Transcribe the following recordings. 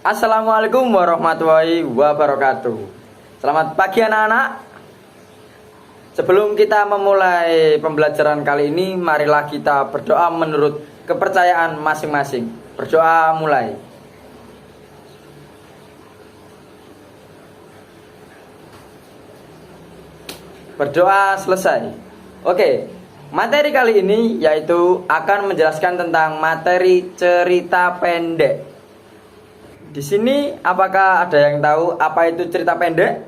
Assalamualaikum warahmatullahi wabarakatuh. Selamat pagi anak-anak. Sebelum kita memulai pembelajaran kali ini, marilah kita berdoa menurut kepercayaan masing-masing. Berdoa mulai. Berdoa selesai. Oke, materi kali ini yaitu akan menjelaskan tentang materi cerita pendek. Di sini apakah ada yang tahu apa itu cerita pendek?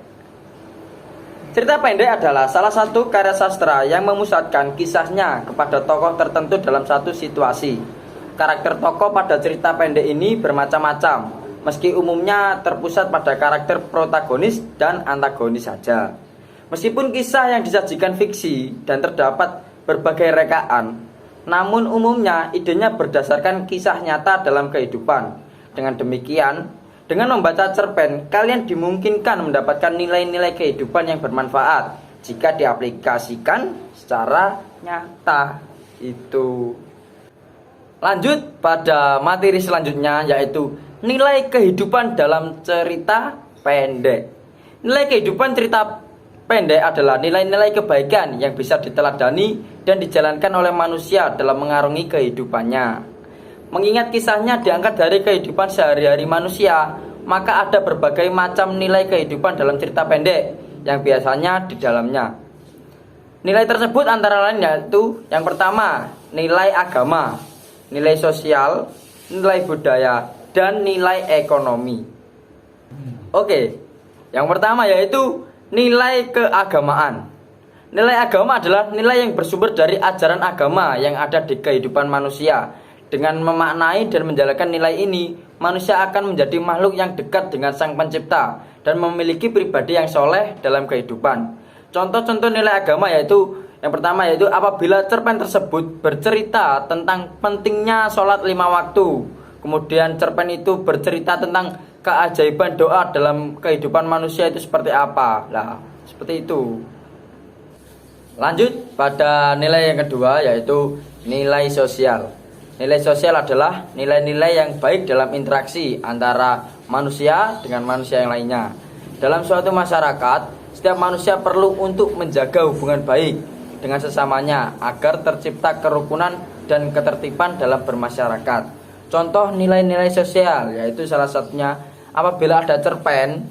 Cerita pendek adalah salah satu karya sastra yang memusatkan kisahnya kepada tokoh tertentu dalam satu situasi. Karakter tokoh pada cerita pendek ini bermacam-macam, meski umumnya terpusat pada karakter protagonis dan antagonis saja. Meskipun kisah yang disajikan fiksi dan terdapat berbagai rekaan, namun umumnya idenya berdasarkan kisah nyata dalam kehidupan. Dengan demikian, dengan membaca cerpen, kalian dimungkinkan mendapatkan nilai-nilai kehidupan yang bermanfaat jika diaplikasikan secara nyata. Itu. Lanjut pada materi selanjutnya, yaitu nilai kehidupan dalam cerita pendek. Nilai kehidupan cerita pendek adalah nilai-nilai kebaikan yang bisa diteladani dan dijalankan oleh manusia dalam mengarungi kehidupannya. Mengingat kisahnya diangkat dari kehidupan sehari-hari manusia, maka ada berbagai macam nilai kehidupan dalam cerita pendek yang biasanya di dalamnya. Nilai tersebut antara lain yaitu yang pertama, nilai agama, nilai sosial, nilai budaya, dan nilai ekonomi. Oke, yang pertama yaitu nilai keagamaan. Nilai agama adalah nilai yang bersumber dari ajaran agama yang ada di kehidupan manusia. Dengan memaknai dan menjalankan nilai ini, manusia akan menjadi makhluk yang dekat dengan Sang Pencipta dan memiliki pribadi yang soleh dalam kehidupan. Contoh-contoh nilai agama yaitu yang pertama yaitu apabila cerpen tersebut bercerita tentang pentingnya sholat 5 waktu. Kemudian cerpen itu bercerita tentang keajaiban doa dalam kehidupan manusia itu seperti apa. Nah, seperti itu. Lanjut pada nilai yang kedua yaitu nilai sosial. Nilai sosial adalah nilai-nilai yang baik dalam interaksi antara manusia dengan manusia yang lainnya. Dalam suatu masyarakat, setiap manusia perlu untuk menjaga hubungan baik dengan sesamanya agar tercipta kerukunan dan ketertiban dalam bermasyarakat. Contoh nilai-nilai sosial yaitu salah satunya apabila ada cerpen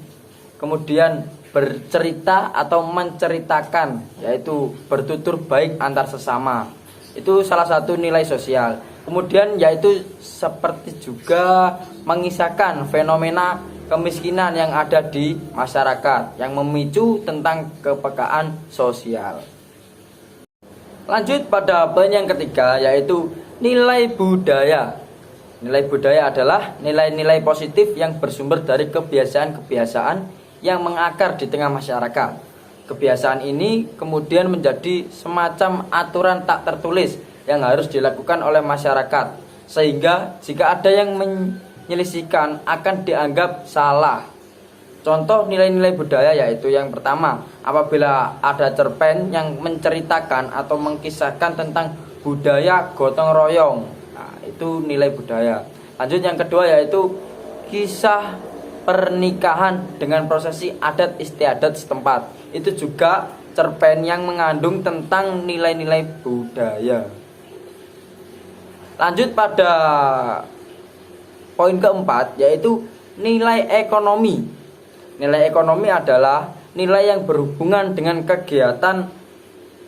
kemudian bercerita atau menceritakan yaitu bertutur baik antar sesama. Itu salah satu nilai sosial. Kemudian yaitu seperti juga mengisahkan fenomena kemiskinan yang ada di masyarakat yang memicu tentang kepekaan sosial. Lanjut pada poin yang ketiga yaitu nilai budaya. Nilai budaya adalah nilai-nilai positif yang bersumber dari kebiasaan-kebiasaan yang mengakar di tengah masyarakat. Kebiasaan ini kemudian menjadi semacam aturan tak tertulis yang harus dilakukan oleh masyarakat, sehingga jika ada yang menyelisihkan akan dianggap salah. Contoh nilai-nilai budaya yaitu yang pertama, apabila ada cerpen yang menceritakan atau mengkisahkan tentang budaya gotong royong. Nah, itu nilai budaya. Lanjut yang kedua yaitu kisah pernikahan dengan prosesi adat istiadat setempat. Itu juga cerpen yang mengandung tentang nilai-nilai budaya. Lanjut pada poin keempat yaitu nilai ekonomi. Nilai ekonomi adalah nilai yang berhubungan dengan kegiatan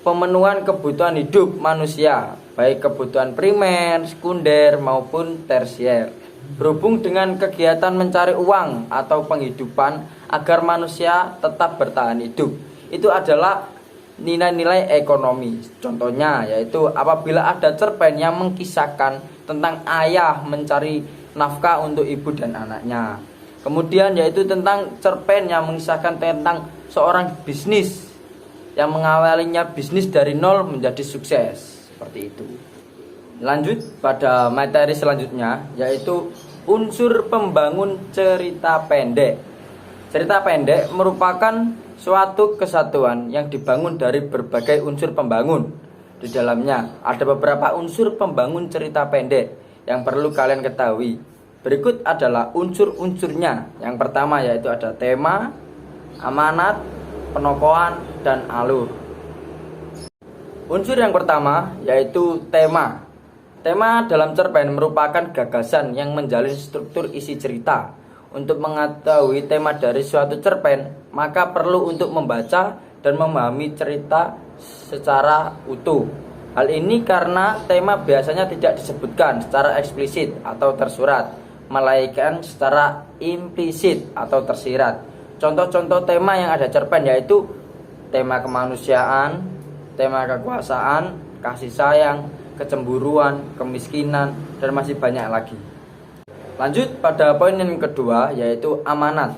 pemenuhan kebutuhan hidup manusia, baik kebutuhan primer, sekunder maupun tersier. Berhubung dengan kegiatan mencari uang atau penghidupan agar manusia tetap bertahan hidup. Itu adalah nilai-nilai ekonomi. Contohnya yaitu apabila ada cerpen yang mengkisahkan tentang ayah mencari nafkah untuk ibu dan anaknya. Kemudian yaitu tentang cerpen yang mengisahkan tentang seorang bisnis yang mengawalinya bisnis dari nol menjadi sukses. Seperti itu. Lanjut pada materi selanjutnya yaitu unsur pembangun cerita pendek. Cerita pendek merupakan suatu kesatuan yang dibangun dari berbagai unsur pembangun. Di dalamnya ada beberapa unsur pembangun cerita pendek yang perlu kalian ketahui. Berikut adalah unsur-unsurnya. Yang pertama yaitu ada tema, amanat, penokohan, dan alur. Unsur yang pertama yaitu tema. Tema dalam cerpen merupakan gagasan yang menjalin struktur isi cerita. Untuk mengetahui tema dari suatu cerpen, maka perlu untuk membaca dan memahami cerita secara utuh. Hal ini karena tema biasanya tidak disebutkan secara eksplisit atau tersurat, melainkan secara implisit atau tersirat. Contoh-contoh tema yang ada cerpen yaitu tema kemanusiaan, tema kekuasaan, kasih sayang, kecemburuan, kemiskinan, dan masih banyak lagi. Lanjut pada poin yang kedua yaitu amanat.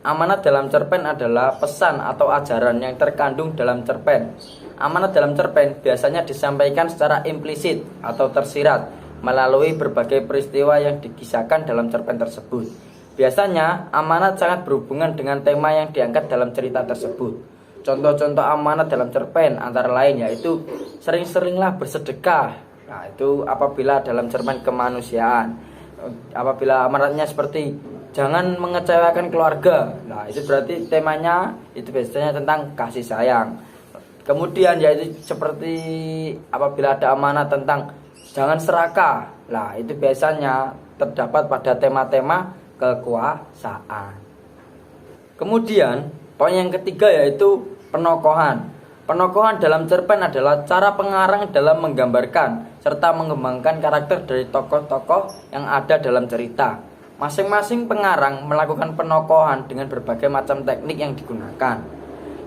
Amanat dalam cerpen adalah pesan atau ajaran yang terkandung dalam cerpen. Amanat dalam cerpen biasanya disampaikan secara implisit atau tersirat melalui berbagai peristiwa yang dikisahkan dalam cerpen tersebut. Biasanya amanat sangat berhubungan dengan tema yang diangkat dalam cerita tersebut. Contoh-contoh amanat dalam cerpen antara lain yaitu sering-seringlah bersedekah. Nah, itu apabila dalam cerpen kemanusiaan. Apabila amanatnya seperti jangan mengecewakan keluarga. Nah, itu berarti temanya itu biasanya tentang kasih sayang. Kemudian yaitu seperti apabila ada amanat tentang jangan serakah. Nah, itu biasanya terdapat pada tema-tema kekuasaan. Kemudian poin yang ketiga yaitu penokohan. Penokohan dalam cerpen adalah cara pengarang dalam menggambarkan serta mengembangkan karakter dari tokoh-tokoh yang ada dalam cerita. Masing-masing pengarang melakukan penokohan dengan berbagai macam teknik yang digunakan.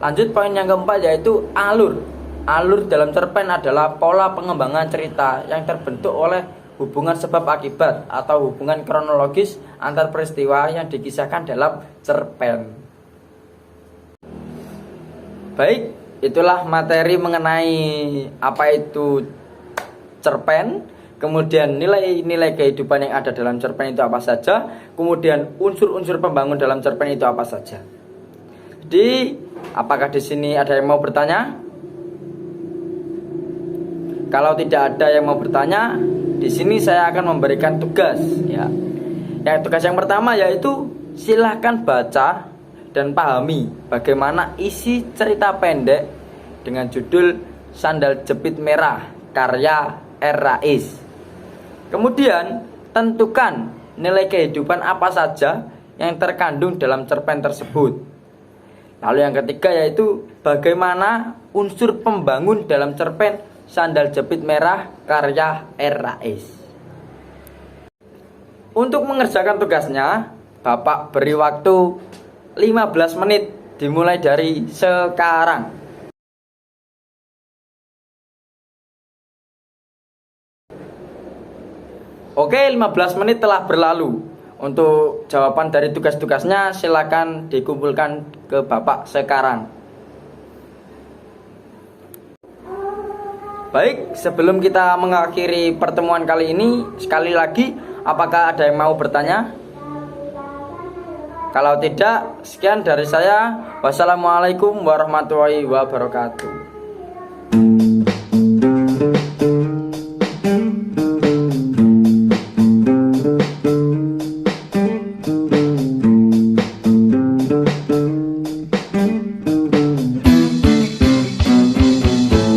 Lanjut poin yang keempat yaitu alur. Alur dalam cerpen adalah pola pengembangan cerita yang terbentuk oleh hubungan sebab akibat atau hubungan kronologis antar peristiwa yang dikisahkan dalam cerpen. Baik, itulah materi mengenai apa itu cerpen, kemudian nilai-nilai kehidupan yang ada dalam cerpen itu apa saja, kemudian unsur-unsur pembangun dalam cerpen itu apa saja. Jadi, apakah di sini ada yang mau bertanya? Kalau tidak ada yang mau bertanya, di sini saya akan memberikan tugas ya. Yang tugas yang pertama yaitu silahkan baca dan pahami bagaimana isi cerita pendek dengan judul Sandal Jepit Merah karya R. Rais. Kemudian tentukan nilai kehidupan apa saja yang terkandung dalam cerpen tersebut. Lalu yang ketiga yaitu bagaimana unsur pembangun dalam cerpen Sandal Jepit Merah karya R. Rais. Untuk mengerjakan tugasnya, Bapak beri waktu 15 menit dimulai dari sekarang. Oke, 15 menit telah berlalu. Untuk jawaban dari tugas-tugasnya silakan dikumpulkan ke Bapak sekarang. Baik, sebelum kita mengakhiri pertemuan kali ini, sekali lagi, apakah ada yang mau bertanya? Kalau tidak, sekian dari saya. Wassalamualaikum warahmatullahi wabarakatuh.